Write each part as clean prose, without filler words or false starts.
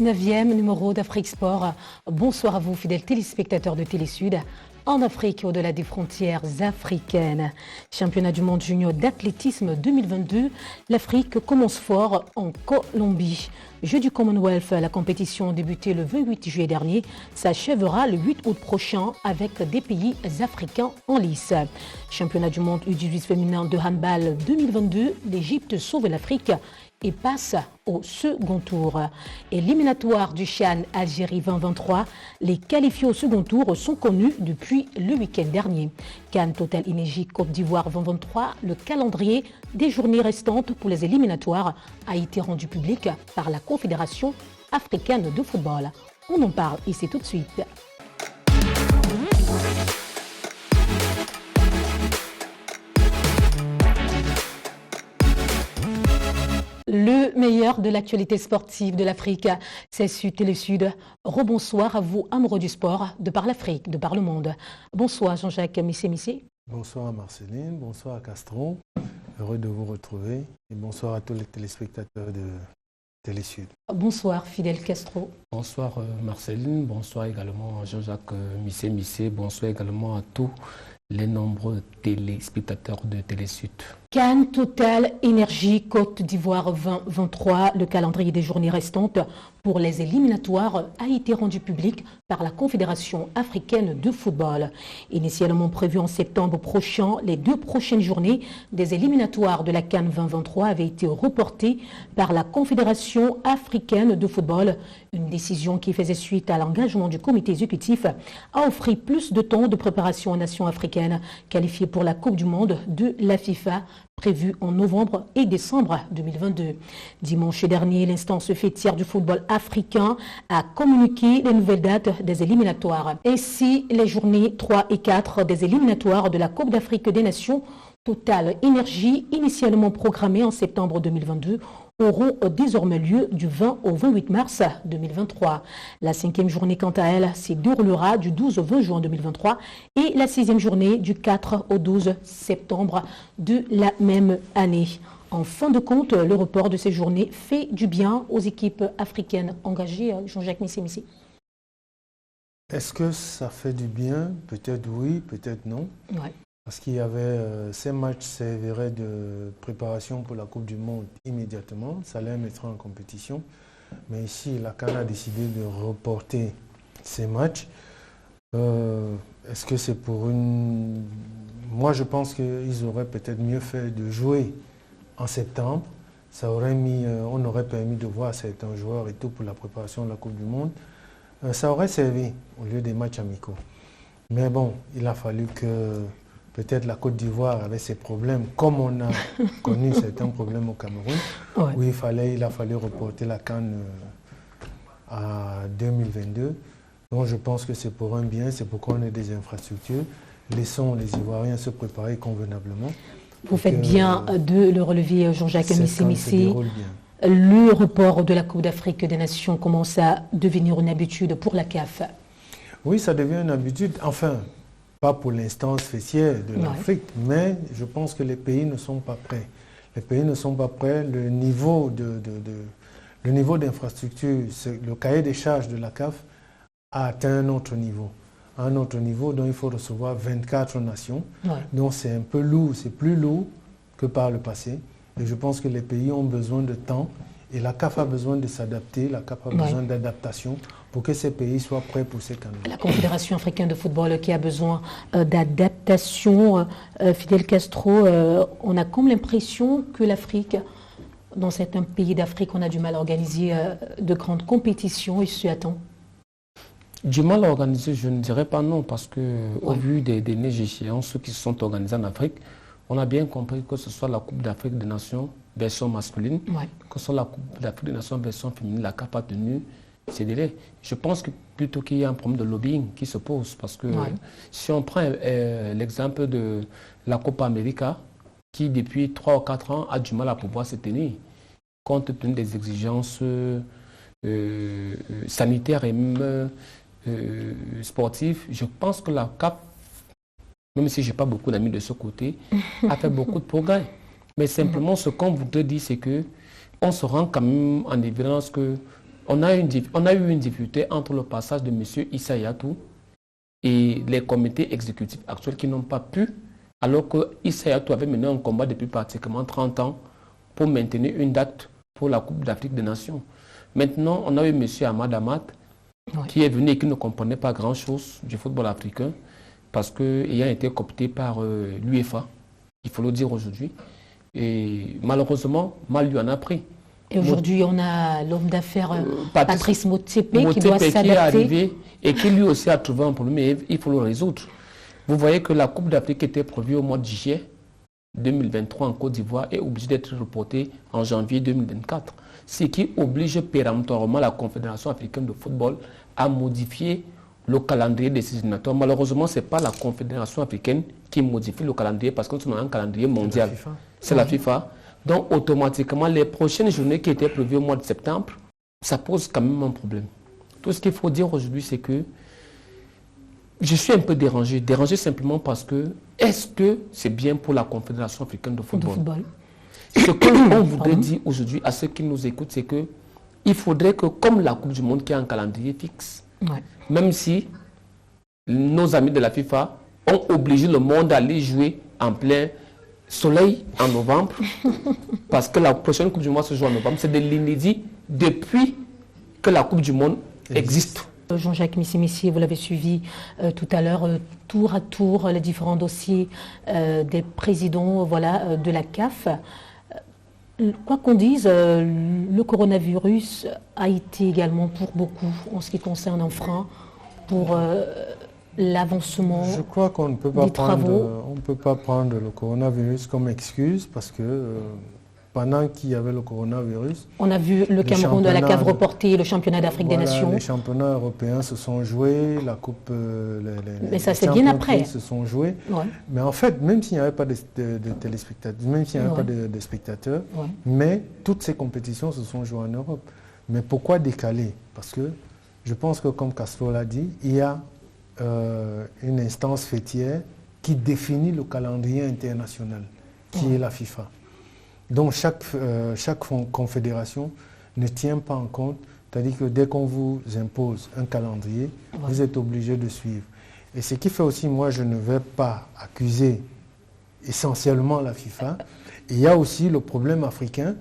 19e numéro d'Afrique Sport. Bonsoir à vous, fidèles téléspectateurs de Télé-Sud. En Afrique, au-delà des frontières africaines. Championnat du monde junior d'athlétisme 2022, l'Afrique commence fort en Colombie. Jeux du Commonwealth, la compétition débutée le 28 juillet dernier, s'achèvera le 8 août prochain avec des pays africains en lice. Championnat du monde U18 féminin de handball 2022, l'Égypte sauve l'Afrique et passe au second tour. Éliminatoire du CHAN Algérie 2023, les qualifiés au second tour sont connus depuis le week-end dernier. CAN Total Énergie Côte d'Ivoire 2023, le calendrier des journées restantes pour les éliminatoires a été rendu public par la Confédération africaine de football. On en parle ici tout de suite. Le meilleur de l'actualité sportive de l'Afrique, c'est sur Télé-Sud. Rebonsoir à vous, amoureux du sport, de par l'Afrique, de par le monde. Bonsoir Jean-Jacques Missé-Missé. Bonsoir Marceline, bonsoir Castron. Heureux de vous retrouver et bonsoir à tous les téléspectateurs de Télé-Sud. Bonsoir Fidèle Castro. Bonsoir Marceline, bonsoir également Jean-Jacques Missé-Missé, bonsoir également à tous les nombreux téléspectateurs de Télé-Sud. CAN Total Énergie Côte d'Ivoire 2023, le calendrier des journées restantes pour les éliminatoires a été rendu public par la Confédération africaine de football. Initialement prévu en septembre prochain, les 2 prochaines journées des éliminatoires de la CAN 2023 avaient été reportées par la Confédération africaine de football. Une décision qui faisait suite à l'engagement du comité exécutif à offrir plus de temps de préparation aux nations africaines qualifiées pour la Coupe du Monde de la FIFA prévue en novembre et décembre 2022. Dimanche dernier, l'instance fêtière du football africain a communiqué les nouvelles dates des éliminatoires. Ainsi, les journées 3 et 4 des éliminatoires de la Coupe d'Afrique des Nations Total Énergie, initialement programmées en septembre 2022, auront désormais lieu du 20 au 28 mars 2023. La 5e journée, quant à elle, se déroulera du 12 au 20 juin 2023 et la 6e journée du 4 au 12 septembre de la même année. En fin de compte, le report de ces journées fait du bien aux équipes africaines engagées. Jean-Jacques Missé-Missé. Est-ce que ça fait du bien? Peut-être oui, peut-être non. Ouais. Parce qu'il y avait ces matchs serviraient de préparation pour la Coupe du Monde immédiatement. Ça les mettra en compétition. Mais ici, la CAN a décidé de reporter ces matchs. Est-ce que c'est pour une... Moi, je pense qu'ils auraient peut-être mieux fait de jouer en septembre. Ça aurait mis, on aurait permis de voir certains joueurs et tout pour la préparation de la Coupe du Monde. Ça aurait servi au lieu des matchs amicaux. Mais bon, il a fallu que... Peut-être la Côte d'Ivoire avait ses problèmes, comme on a connu certains problèmes au Cameroun, ouais. Où il a fallu reporter la CAN à 2022. Donc je pense que c'est pour un bien, c'est pour qu'on ait des infrastructures. Laissons les Ivoiriens se préparer convenablement. Vous faites bien de le relever, Jean-Jacques Missé-Missé. Le report de la Coupe d'Afrique des Nations commence à devenir une habitude pour la CAF. Oui, ça devient une habitude. Enfin, pas pour l'instance fêtière de l'Afrique, mais je pense que les pays ne sont pas prêts. Les pays ne sont pas prêts. Le niveau d'infrastructure, le cahier des charges de la CAF a atteint un autre niveau. Un autre niveau dont il faut recevoir 24 nations. Donc c'est un peu lourd, c'est plus lourd que par le passé. Et je pense que les pays ont besoin de temps. Et la CAF a besoin de s'adapter, la CAF a besoin d'adaptation pour que ces pays soient prêts pour ces canaux. La Confédération africaine de football qui a besoin d'adaptation. Fidel Castro, on a comme l'impression que l'Afrique, dans certains pays d'Afrique, on a du mal à organiser de grandes compétitions et ce attend. Du mal à organiser, je ne dirais pas non, parce qu'au vu des neiges échéances qui se sont organisées en Afrique, on a bien compris que ce soit la Coupe d'Afrique des Nations version masculine, que ce soit la Coupe d'Afrique des Nations version féminine, la CAF a tenu ces délais. Je pense que plutôt qu'il y a un problème de lobbying qui se pose, parce que si on prend l'exemple de la Copa América, qui depuis 3 ou 4 ans a du mal à pouvoir se tenir, compte tenu des exigences sanitaires et même sportives, je pense que la CAF, même si je n'ai pas beaucoup d'amis de ce côté, a fait beaucoup de progrès. Mais simplement, ce qu'on voudrait dire, c'est qu'on se rend quand même en évidence qu'on on a eu une difficulté entre le passage de M. Issa Hayatou et les comités exécutifs actuels qui n'ont pas pu, alors que Issa Hayatou avait mené un combat depuis pratiquement 30 ans pour maintenir une date pour la Coupe d'Afrique des Nations. Maintenant, on a eu M. Ahmad Ahmad qui est venu et qui ne comprenait pas grand-chose du football africain parce qu'ayant été coopté par l'UEFA, il faut le dire aujourd'hui, et malheureusement, mal lui en a pris. Et aujourd'hui, on a l'homme d'affaires Patrice Motsepe qui doit s'adapter. Qui est arrivé et qui lui aussi a trouvé un problème et il faut le résoudre. Vous voyez que la Coupe d'Afrique était prévue au mois de juillet 2023 en Côte d'Ivoire est obligée d'être reportée en janvier 2024. Ce qui oblige péremptoirement la Confédération africaine de football à modifier le calendrier des éliminatoires. Malheureusement, ce n'est pas la Confédération africaine qui modifie le calendrier parce que nous sommes dans un calendrier mondial. C'est la FIFA. Donc, automatiquement, les prochaines journées qui étaient prévues au mois de septembre, ça pose quand même un problème. Tout ce qu'il faut dire aujourd'hui, c'est que je suis un peu dérangé. Dérangé simplement parce que, est-ce que c'est bien pour la Confédération africaine de football? Ce qu'on voudrait dire aujourd'hui à ceux qui nous écoutent, c'est qu'il faudrait que, comme la Coupe du Monde qui a un calendrier fixe, même si nos amis de la FIFA ont obligé le monde à aller jouer en plein soleil en novembre, parce que la prochaine Coupe du Monde se joue en novembre, c'est de l'inédit depuis que la Coupe du Monde existe. Jean-Jacques Missi, vous l'avez suivi tout à l'heure, tour à tour, les différents dossiers des présidents de la CAF. Quoi qu'on dise, le coronavirus a été également pour beaucoup, en ce qui concerne un frein, pour l'avancement. Je crois qu'on ne peut pas prendre le coronavirus comme excuse parce que pendant qu'il y avait le coronavirus, on a vu le Cameroun de la CAF reporter le championnat d'Afrique des Nations. Les championnats européens se sont joués, la coupe, mais ça c'est bien après. Se sont joués. Mais en fait, même s'il n'y avait pas de téléspectateurs, même s'il n'y avait pas de spectateurs, mais toutes ces compétitions se sont jouées en Europe. Mais pourquoi décaler? Parce que je pense que, comme Castro l'a dit, il y a une instance fêtière qui définit le calendrier international, qui est la FIFA. Donc chaque confédération ne tient pas en compte, c'est-à-dire que dès qu'on vous impose un calendrier, vous êtes obligé de suivre. Et ce qui fait aussi, moi je ne vais pas accuser essentiellement la FIFA, il y a aussi le problème africain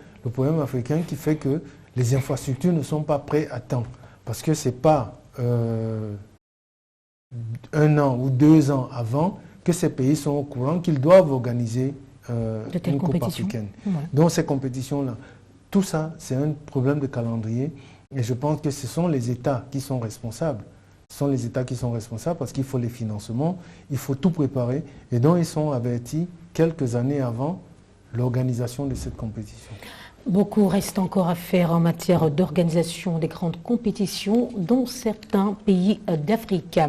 qui fait que les infrastructures ne sont pas prêtes à temps. Parce que ce n'est pas 1 an ou 2 ans avant que ces pays sont au courant qu'ils doivent organiser une coupe africaine. Donc ces compétitions-là, tout ça, c'est un problème de calendrier. Et je pense que ce sont les États qui sont responsables. Ce sont les États qui sont responsables parce qu'il faut les financements, il faut tout préparer. Et donc ils sont avertis quelques années avant l'organisation de cette compétition. Beaucoup reste encore à faire en matière d'organisation des grandes compétitions dans certains pays d'Afrique.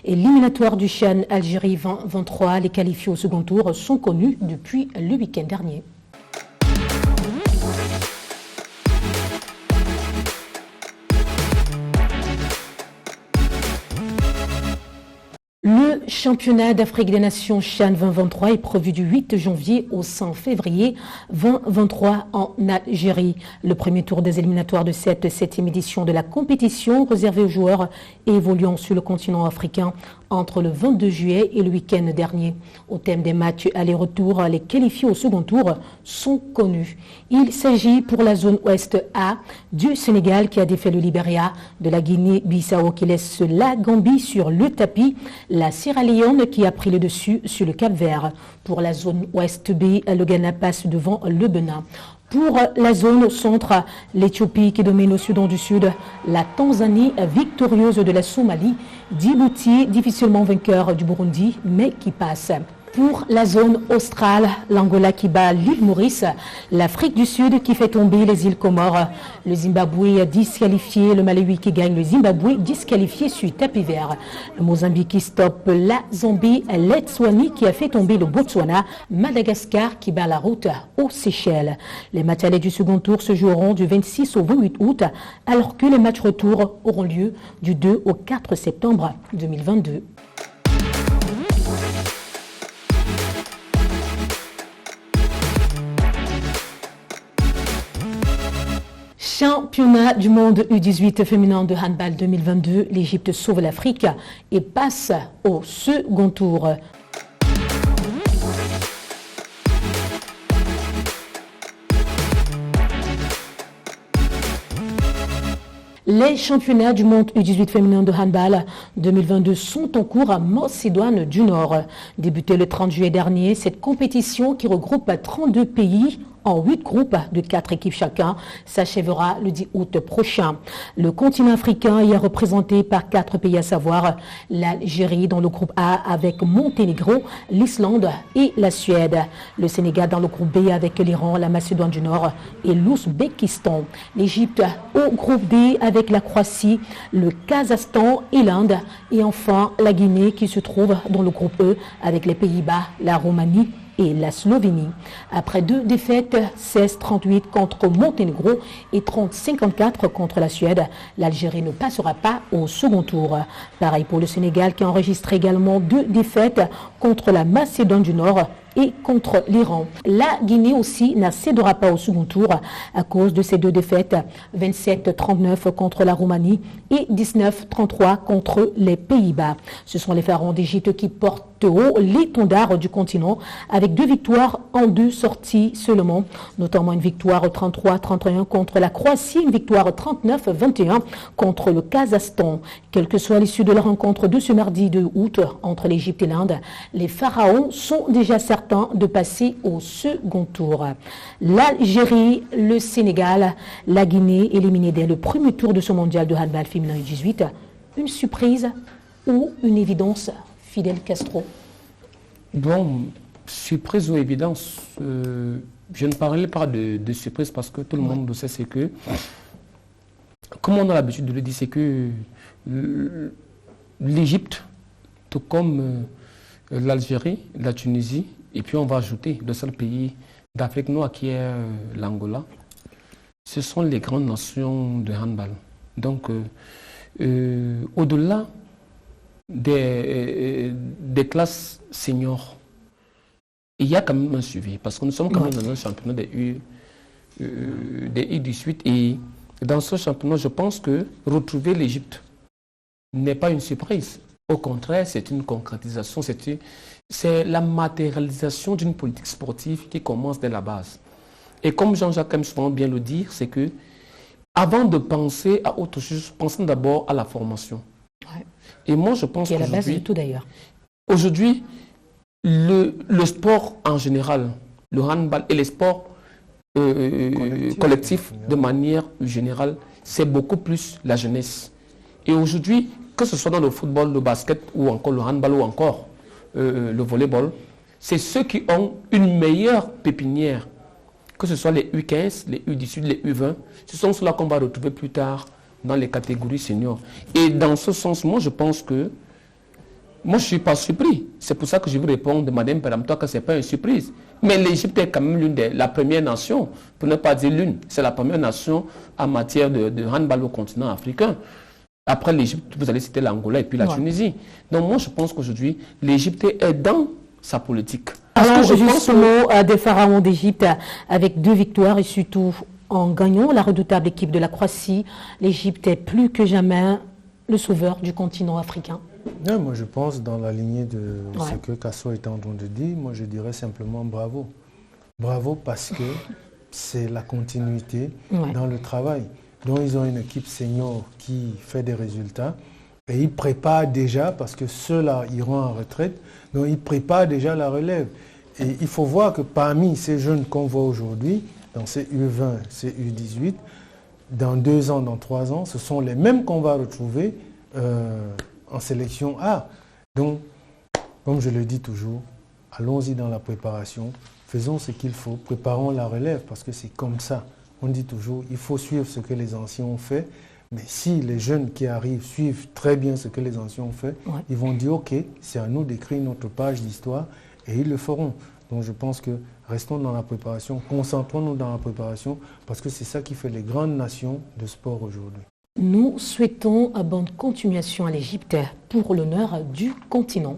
Éliminatoire du CHAN Algérie 2023, les qualifiés au second tour sont connus depuis le week-end dernier. Le championnat d'Afrique des Nations CHAN 2023 est prévu du 8 janvier au 5 février 2023 en Algérie. Le premier tour des éliminatoires de cette 7e édition de la compétition réservée aux joueurs évoluant sur le continent africain entre le 22 juillet et le week-end dernier. Au thème des matchs aller-retour, les qualifiés au second tour sont connus. Il s'agit pour la zone Ouest A du Sénégal qui a défait le Libéria, de la Guinée-Bissau qui laisse la Gambie sur le tapis, la Sierra Leone qui a pris le dessus sur le Cap-Vert. Pour la zone Ouest B, le Ghana passe devant le Bénin. Pour la zone centre, l'Éthiopie qui domine au Soudan du Sud, la Tanzanie victorieuse de la Somalie, Djibouti difficilement vainqueur du Burundi mais qui passe. Pour la zone australe, l'Angola qui bat l'île Maurice, l'Afrique du Sud qui fait tomber les îles Comores, le Zimbabwe disqualifié, le Malawi qui gagne le Zimbabwe disqualifié sur tapis vert, le Mozambique qui stoppe la Zambie, l'Etswani qui a fait tomber le Botswana, Madagascar qui bat la route aux Seychelles. Les matchs allés du second tour se joueront du 26 au 28 août, alors que les matchs retour auront lieu du 2 au 4 septembre 2022. Championnat du monde U18 féminin de handball 2022, l'Égypte sauve l'Afrique et passe au second tour. Les championnats du monde U18 féminin de handball 2022 sont en cours à Macédoine du Nord. Débutée le 30 juillet dernier, cette compétition qui regroupe 32 pays en 8 groupes de 4 équipes chacun s'achèvera le 10 août prochain. Le continent africain y est représenté par 4 pays, à savoir l'Algérie dans le groupe A avec Monténégro, l'Islande et la Suède. Le Sénégal dans le groupe B avec l'Iran, la Macédoine du Nord et l'Ouzbékistan. L'Égypte au groupe D avec la Croatie, le Kazakhstan et l'Inde. Et enfin la Guinée qui se trouve dans le groupe E avec les Pays-Bas, la Roumanie et la Slovénie. Après 2 défaites, 16-38 contre Monténégro et 30-54 contre la Suède, l'Algérie ne passera pas au second tour. Pareil pour le Sénégal qui a enregistré également 2 défaites contre la Macédoine du Nord et contre l'Iran. La Guinée aussi n'accédera pas au second tour à cause de ces 2 défaites, 27-39 contre la Roumanie et 19-33 contre les Pays-Bas. Ce sont les pharaons d'Égypte qui portent haut l'étendard du continent avec 2 victoires en 2 sorties seulement, notamment une victoire 33-31 contre la Croatie, une victoire 39-21 contre le Kazakhstan. Quelle que soit l'issue de la rencontre de ce mardi 2 août entre l'Égypte et l'Inde, les pharaons sont déjà certains de passer au second tour. L'Algérie, le Sénégal, la Guinée éliminés dès le premier tour de ce mondial de handball féminin U18. Une surprise ou une évidence, Fidel Castro? Bon, surprise ou évidence, je ne parlerai pas de surprise parce que tout le monde le sait, c'est que, comme on a l'habitude de le dire, c'est que l'Égypte, tout comme l'Algérie, la Tunisie, et puis on va ajouter le seul pays d'Afrique noire qui est l'Angola, ce sont les grandes nations de handball. Donc, au-delà des classes seniors, il y a quand même un suivi, parce que nous sommes quand même dans un championnat des U18, et dans ce championnat, je pense que retrouver l'Égypte n'est pas une surprise. Au contraire, c'est une concrétisation, c'est la matérialisation d'une politique sportive qui commence dès la base. Et comme Jean-Jacques aime souvent bien le dire, c'est que avant de penser à autre chose, pensons d'abord à la formation. Ouais. Et moi, je pense qu'aujourd'hui, la base de tout d'ailleurs. Aujourd'hui, le sport en général, le handball et les sports collectifs de manière générale, c'est beaucoup plus la jeunesse. Et aujourd'hui, que ce soit dans le football, le basket ou encore le handball ou encore le volleyball, c'est ceux qui ont une meilleure pépinière, que ce soit les U15, les U18, les U20, ce sont ceux-là qu'on va retrouver plus tard dans les catégories seniors. Et dans ce sens, moi je pense que, moi je ne suis pas surpris. C'est pour ça que je vous réponds de Madame Péremptoire que ce n'est pas une surprise. Mais l'Égypte est quand même la première nation, pour ne pas dire l'une, c'est la première nation en matière de handball au continent africain. Après l'Égypte, vous allez citer l'Angola et puis la Tunisie. Donc moi, je pense qu'aujourd'hui, l'Égypte est dans sa politique. Alors, justement, des pharaons d'Égypte avec 2 victoires et surtout en gagnant la redoutable équipe de la Croatie, l'Égypte est plus que jamais le sauveur du continent africain. Non, moi, je pense dans la lignée de ce que Kasso est en train de dire, moi, je dirais simplement bravo. Bravo parce que c'est la continuité dans le travail. Donc, ils ont une équipe senior qui fait des résultats et ils préparent déjà, parce que ceux-là iront en retraite, donc ils préparent déjà la relève. Et il faut voir que parmi ces jeunes qu'on voit aujourd'hui, dans ces U20, ces U18, dans 2 ans, dans 3 ans, ce sont les mêmes qu'on va retrouver en sélection A. Donc, comme je le dis toujours, allons-y dans la préparation, faisons ce qu'il faut, préparons la relève, parce que c'est comme ça. On dit toujours, il faut suivre ce que les anciens ont fait, mais si les jeunes qui arrivent suivent très bien ce que les anciens ont fait, ils vont dire, ok, c'est à nous d'écrire notre page d'histoire, et ils le feront. Donc je pense que restons dans la préparation, concentrons-nous dans la préparation, parce que c'est ça qui fait les grandes nations de sport aujourd'hui. Nous souhaitons une bonne continuation à l'Égypte pour l'honneur du continent.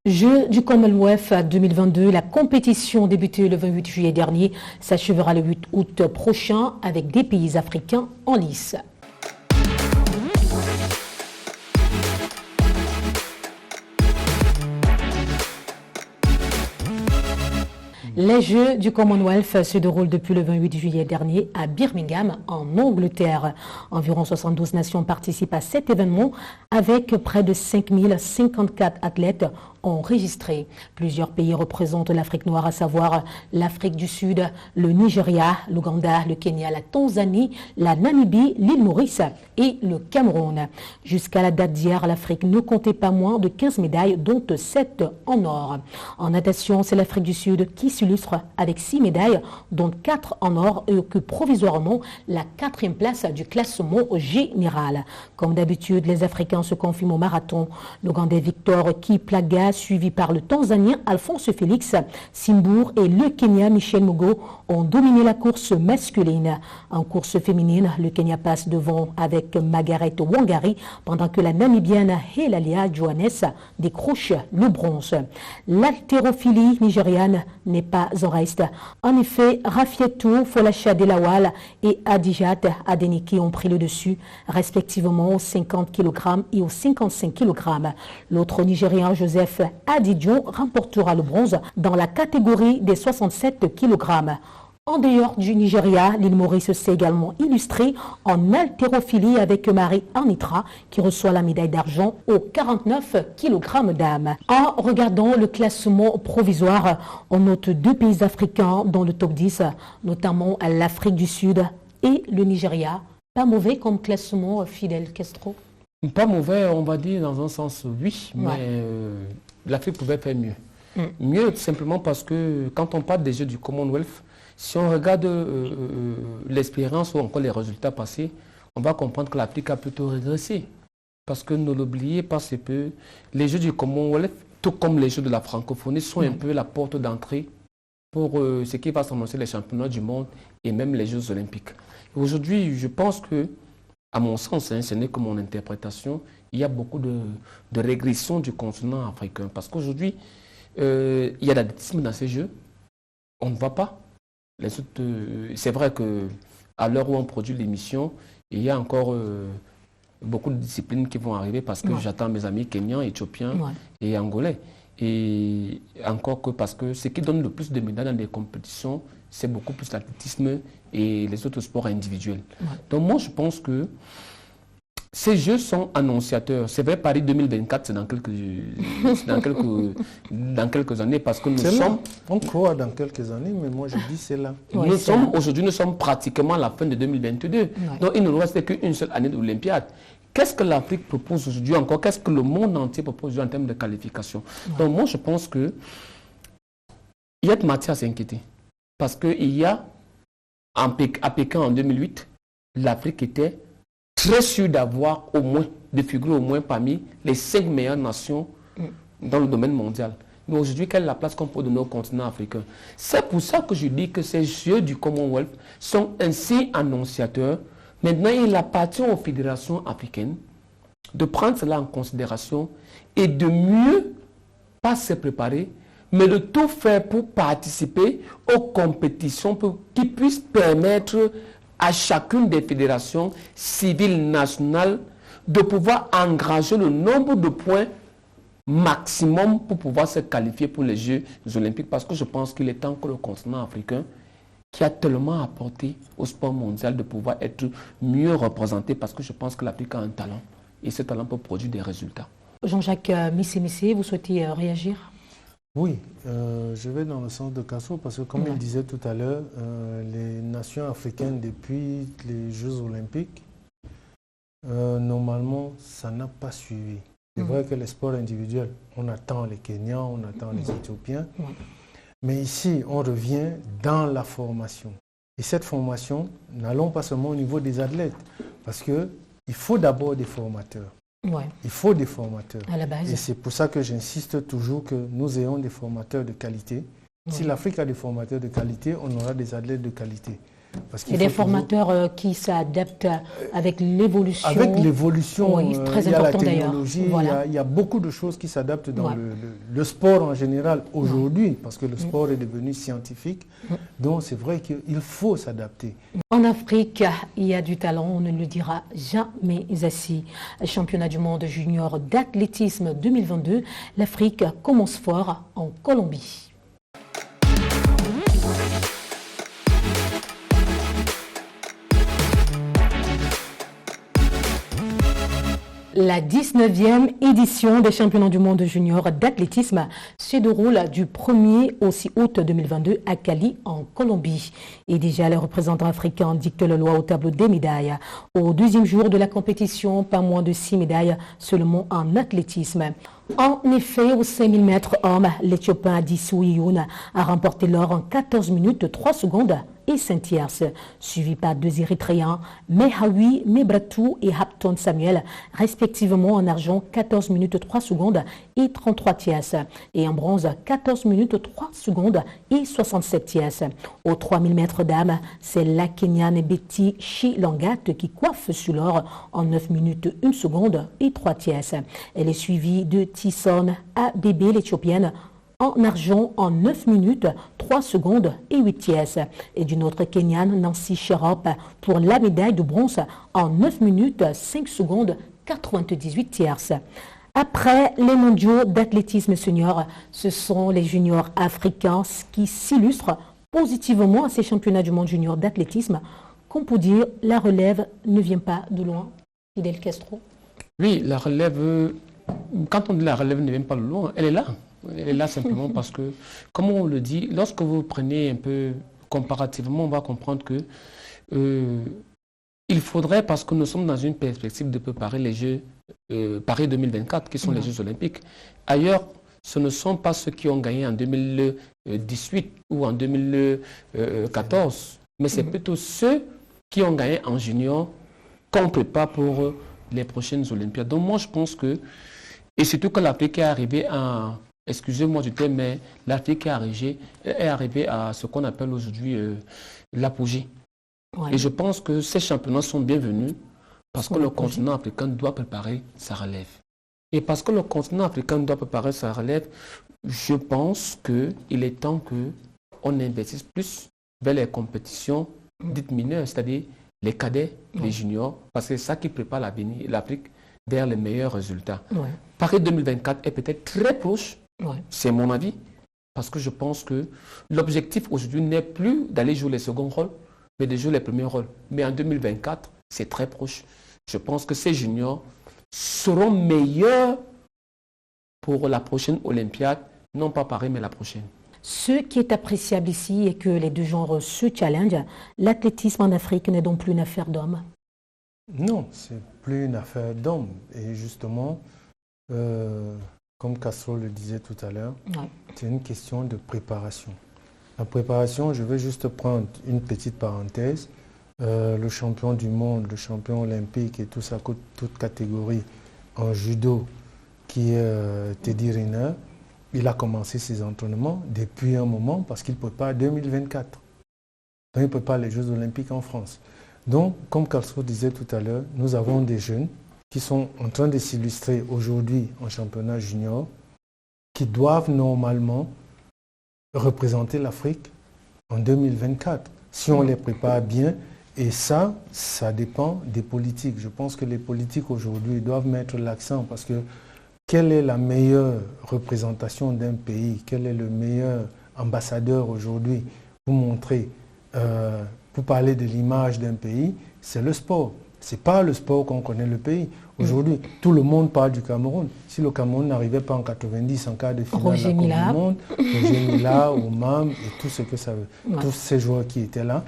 Jeux du Commonwealth 2022, la compétition débutée le 28 juillet dernier s'achèvera le 8 août prochain avec des pays africains en lice. Les Jeux du Commonwealth se déroulent depuis le 28 juillet dernier à Birmingham, en Angleterre. Environ 72 nations participent à cet événement avec près de 5054 athlètes enregistrés. Plusieurs pays représentent l'Afrique noire, à savoir l'Afrique du Sud, le Nigeria, l'Ouganda, le Kenya, la Tanzanie, la Namibie, l'île Maurice et le Cameroun. Jusqu'à la date d'hier, l'Afrique ne comptait pas moins de 15 médailles, dont 7 en or. En natation, c'est l'Afrique du Sud qui s'illustre avec 6 médailles, dont 4 en or, et occupe provisoirement la 4e place du classement général. Comme d'habitude, les Africains se confirment au marathon. L'Ougandais Victor Kiplagat, suivi par le Tanzanien Alphonse Félix Simbour et le Kenya Michel Mugo, ont dominé la course masculine. En course féminine, le Kenya passe devant avec Margaret Wangari, pendant que la Namibienne Helalia Johannes décroche le bronze. L'haltérophilie nigériane n'est pas en reste. En effet, Rafietou Folasha Delawal et Adijat Adeniki ont pris le dessus, respectivement aux 50 kg et aux 55 kg. L'autre Nigérien, Joseph Adidjon, remportera le bronze dans la catégorie des 67 kg. En dehors du Nigeria, l'île Maurice s'est également illustrée en haltérophilie avec Marie Arnitra qui reçoit la médaille d'argent aux 49 kg d'âme. En regardant le classement provisoire, on note 2 pays africains dans le top 10, notamment l'Afrique du Sud et le Nigeria. Pas mauvais comme classement, Fidel Castro? Pas mauvais, on va dire dans un sens oui, mais l'Afrique pouvait faire mieux. Mieux simplement parce que quand on parle des Jeux du Commonwealth, si on regarde l'expérience ou encore les résultats passés, on va comprendre que l'Afrique a plutôt régressé. Parce que ne l'oubliez pas, c'est que les Jeux du Commonwealth, tout comme les Jeux de la francophonie, sont un peu la porte d'entrée pour ce qui va s'annoncer les championnats du monde et même les Jeux olympiques. Aujourd'hui, je pense que, à mon sens, ce n'est que mon interprétation, il y a beaucoup de régression du continent africain. Parce qu'aujourd'hui, il y a l'athlétisme dans ces Jeux, on ne voit pas. C'est vrai qu'à l'heure où on produit l'émission, il y a encore beaucoup de disciplines qui vont arriver parce que j'attends mes amis kenyans, éthiopiens et angolais. Et encore que parce que ce qui donne le plus de médailles dans les compétitions, c'est beaucoup plus l'athlétisme et les autres sports individuels. Donc moi, je pense que ces Jeux sont annonciateurs. C'est vrai, Paris 2024, c'est dans quelques années, parce que nous sommes... On croit dans quelques années, mais moi je dis c'est là. Aujourd'hui, nous sommes pratiquement à la fin de 2022. Donc il ne nous reste qu'une seule année d'Olympiade. Qu'est-ce que l'Afrique propose aujourd'hui encore? Qu'est-ce que le monde entier propose aujourd'hui en termes de qualification? Donc moi, je pense qu'il y a de matière à s'inquiéter. Parce qu'il y a, à Pékin en 2008, l'Afrique était très sûr d'avoir au moins, de figurer au moins parmi les 5 meilleures nations dans le domaine mondial. Mais aujourd'hui, quelle est la place qu'on peut donner au continent africain? C'est pour ça que je dis que ces Jeux du Commonwealth sont ainsi annonciateurs. Maintenant, il appartient aux fédérations africaines de prendre cela en considération et de mieux, pas se préparer, mais de tout faire pour participer aux compétitions qui puissent permettre à chacune des fédérations civiles nationales de pouvoir engranger le nombre de points maximum pour pouvoir se qualifier pour les Jeux olympiques. Parce que je pense qu'il est temps que le continent africain, qui a tellement apporté au sport mondial, de pouvoir être mieux représenté, parce que je pense que l'Afrique a un talent et ce talent peut produire des résultats. Jean-Jacques Missé, vous souhaitez réagir? Oui, je vais dans le sens de Castro parce que comme il disait tout à l'heure, les nations africaines depuis les Jeux olympiques, normalement, ça n'a pas suivi. C'est vrai que les sports individuels, on attend les Kenyans, on attend les Éthiopiens, mais ici, on revient dans la formation. Et cette formation, n'allons pas seulement au niveau des athlètes, parce qu'il faut d'abord des formateurs. Il faut des formateurs. À la base. Et c'est pour ça que j'insiste toujours que nous ayons des formateurs de qualité. Si l'Afrique a des formateurs de qualité, on aura des athlètes de qualité. Et des formateurs qui s'adaptent avec l'évolution. Avec l'évolution, oui, très il y a la important technologie, voilà. il y a beaucoup de choses qui s'adaptent dans le sport en général aujourd'hui, parce que le sport est devenu scientifique. Donc c'est vrai qu'il faut s'adapter. En Afrique, il y a du talent, on ne le dira jamais assez. Championnat du monde junior d'athlétisme 2022, l'Afrique commence fort en Colombie. La 19e édition des championnats du monde junior d'athlétisme se déroule du 1er au 6 août 2022 à Cali, en Colombie. Et déjà, les représentants africains dictent le loi au tableau des médailles. Au deuxième jour de la compétition, pas moins de 6 médailles seulement en athlétisme. En effet, aux 5000 mètres hommes, l'Éthiopien Adissou Iyoun a remporté l'or en 14 minutes 3 secondes et 5 tierces, suivi par deux Érythréens, Mehawi Mebratou et Hapton Samuel, respectivement en argent 14 minutes 3 secondes et 33 tierces, et en bronze 14 minutes 3 secondes et 67 tierces. Aux 3000 mètres dames, c'est la Kenyane Betty Chilangat qui coiffe sur l'or en 9 minutes 1 seconde et 3 tierces. Elle est suivie de Tisson Abebe, l'Éthiopienne, en argent en 9 minutes, 3 secondes et 8 tierces. Et d'une autre Kenyane, Nancy Cherop, pour la médaille de bronze en 9 minutes, 5 secondes, 98 tierces. Après les mondiaux d'athlétisme senior, ce sont les juniors africains qui s'illustrent positivement à ces championnats du monde junior d'athlétisme. Qu'on peut dire, la relève ne vient pas de loin. Fidel Castro. Oui, la relève, quand on dit la relève ne vient pas de loin, elle est là. Elle est là simplement parce que, comme on le dit, lorsque vous prenez un peu comparativement, on va comprendre que il faudrait, parce que nous sommes dans une perspective de préparer les Jeux Paris 2024, qui sont les Jeux Olympiques. Ailleurs, ce ne sont pas ceux qui ont gagné en 2018 ou en 2014, mais c'est plutôt ceux qui ont gagné en junior qu'on prépare pour les prochaines Olympiades. Donc moi, je pense que, et surtout que l'Afrique est arrivée à... Excusez-moi du terme, mais l'Afrique est arrivée à ce qu'on appelle aujourd'hui l'apogée. Ouais. Et je pense que ces championnats sont bienvenus parce que le continent africain doit préparer sa relève. Et parce que le continent africain doit préparer sa relève, je pense qu'il est temps qu'on investisse plus vers les compétitions dites mineures, c'est-à-dire les cadets, les juniors, parce que c'est ça qui prépare l'Afrique vers les meilleurs résultats. Ouais. Paris 2024 est peut-être très proche. Ouais. C'est mon avis, parce que je pense que l'objectif aujourd'hui n'est plus d'aller jouer les seconds rôles, mais de jouer les premiers rôles. Mais en 2024, c'est très proche. Je pense que ces juniors seront meilleurs pour la prochaine Olympiade, non pas Paris, mais la prochaine. Ce qui est appréciable ici est que les deux genres se challengent. L'athlétisme en Afrique n'est donc plus une affaire d'hommes. Non, c'est plus une affaire d'hommes. Et justement, comme Castro le disait tout à l'heure, c'est une question de préparation. La préparation, je vais juste prendre une petite parenthèse. Le champion du monde, le champion olympique et tout ça, toute catégorie en judo, qui est Teddy Riner, il a commencé ses entraînements depuis un moment parce qu'il prépare 2024. Donc il prépare les Jeux olympiques en France. Donc, comme Castro disait tout à l'heure, nous avons des jeunes qui sont en train de s'illustrer aujourd'hui en championnat junior, qui doivent normalement représenter l'Afrique en 2024, si on les prépare bien. Et ça dépend des politiques. Je pense que les politiques aujourd'hui doivent mettre l'accent parce que quelle est la meilleure représentation d'un pays, quel est le meilleur ambassadeur aujourd'hui pour montrer, pour parler de l'image d'un pays, c'est le sport. Ce n'est pas le sport qu'on connaît le pays. Aujourd'hui, tout le monde parle du Cameroun. Si le Cameroun n'arrivait pas en 90 en quart de finale de la Coupe du Monde, Roger Mila, Oumam et tout ce que ça veut, tous ces joueurs qui étaient là,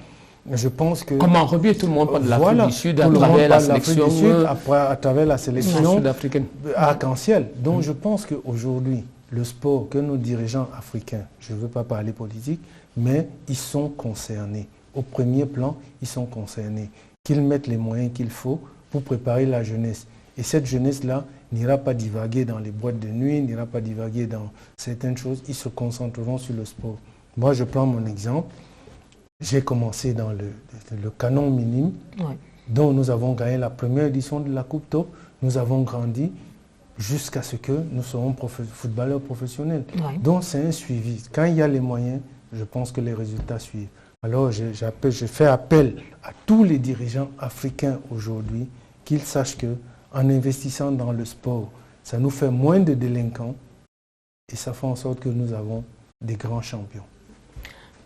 je pense que... Comment revient tout le monde parle de l'Afrique du Sud à travers la sélection à travers la sélection sud-africaine arc-en-ciel. Donc je pense qu'aujourd'hui, le sport que nos dirigeants africains, je ne veux pas parler politique, mais ils sont concernés. Au premier plan, ils sont concernés. Qu'ils mettent les moyens qu'il faut pour préparer la jeunesse. Et cette jeunesse-là n'ira pas divaguer dans les boîtes de nuit, n'ira pas divaguer dans certaines choses. Ils se concentreront sur le sport. Moi, je prends mon exemple. J'ai commencé dans le canon minime, dont nous avons gagné la première édition de la Coupe Top. Nous avons grandi jusqu'à ce que nous soyons footballeurs professionnels. Donc c'est un suivi. Quand il y a les moyens, je pense que les résultats suivent. Alors je fais appel à tous les dirigeants africains aujourd'hui qu'ils sachent qu'en investissant dans le sport, ça nous fait moins de délinquants et ça fait en sorte que nous avons des grands champions.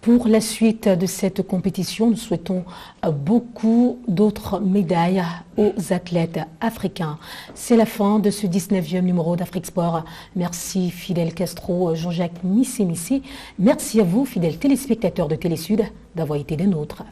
Pour la suite de cette compétition, nous souhaitons beaucoup d'autres médailles aux athlètes africains. C'est la fin de ce 19e numéro d'Afrique Sport. Merci Fidel Castro, Jean-Jacques Missé. Merci à vous, fidèles téléspectateurs de Télé Sud, d'avoir été des nôtres.